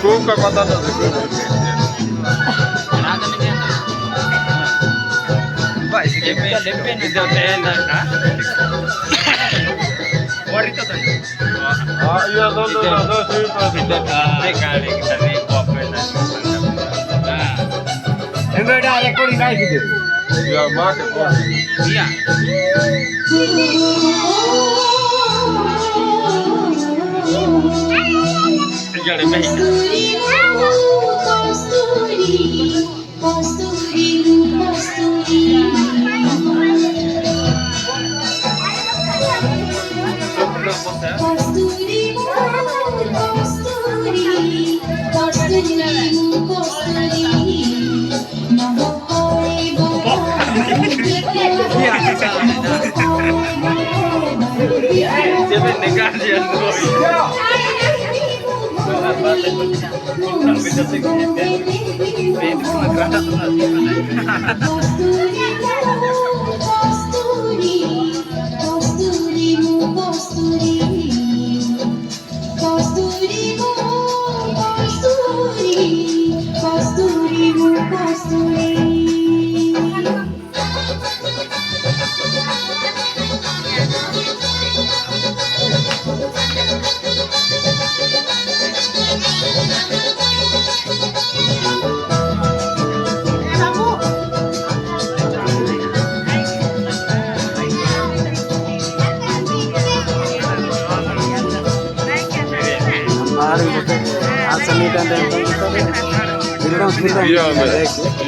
खूब का पता था Ya, mate, Iya. Jadi baik. Siapa negara dia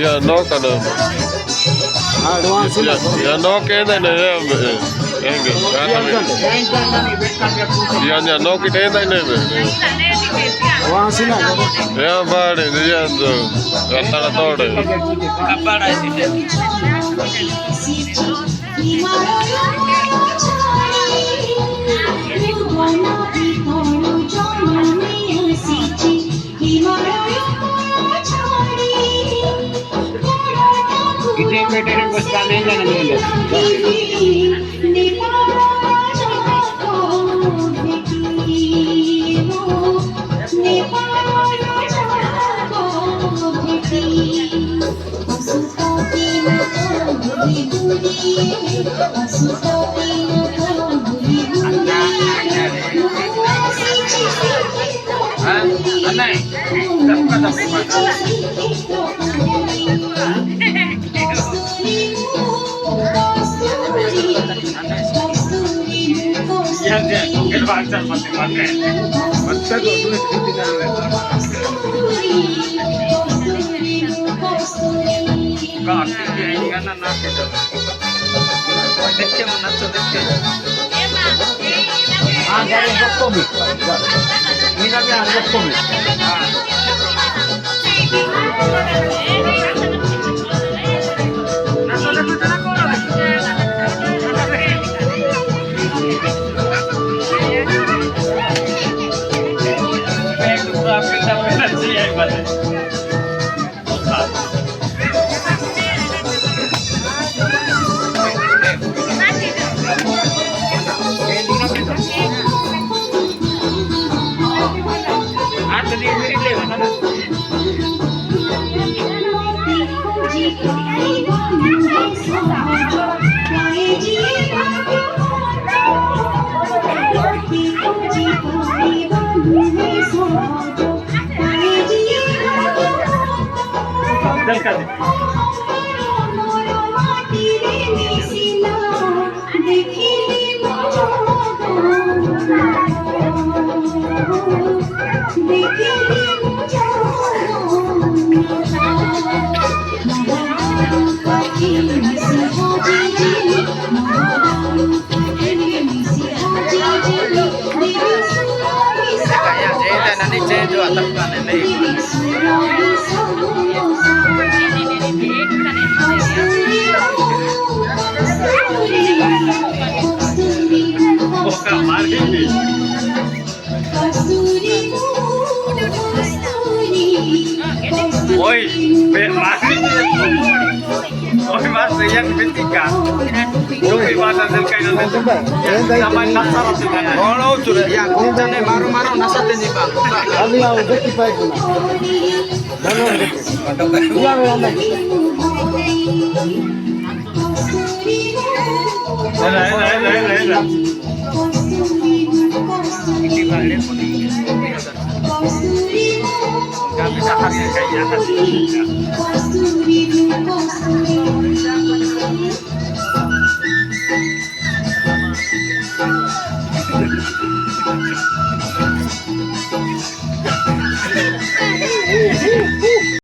Ya no kana. Ya no kenda ne enge. Ya no kitenda ne. Ya bade ya ndo. Atara tode. Kapara sih. Anai, Oi, masih. Oi, masih. yan bintika. Yung iba na din kayo na din. Naman nasarap din na. Oo, sure. Yan, kung dyan eh, maro-maro, nasa din iba. আমি দেখতে পাই না ভালো দেখতে Hindi ba rin po din. Kami sa kanya kaya kasi.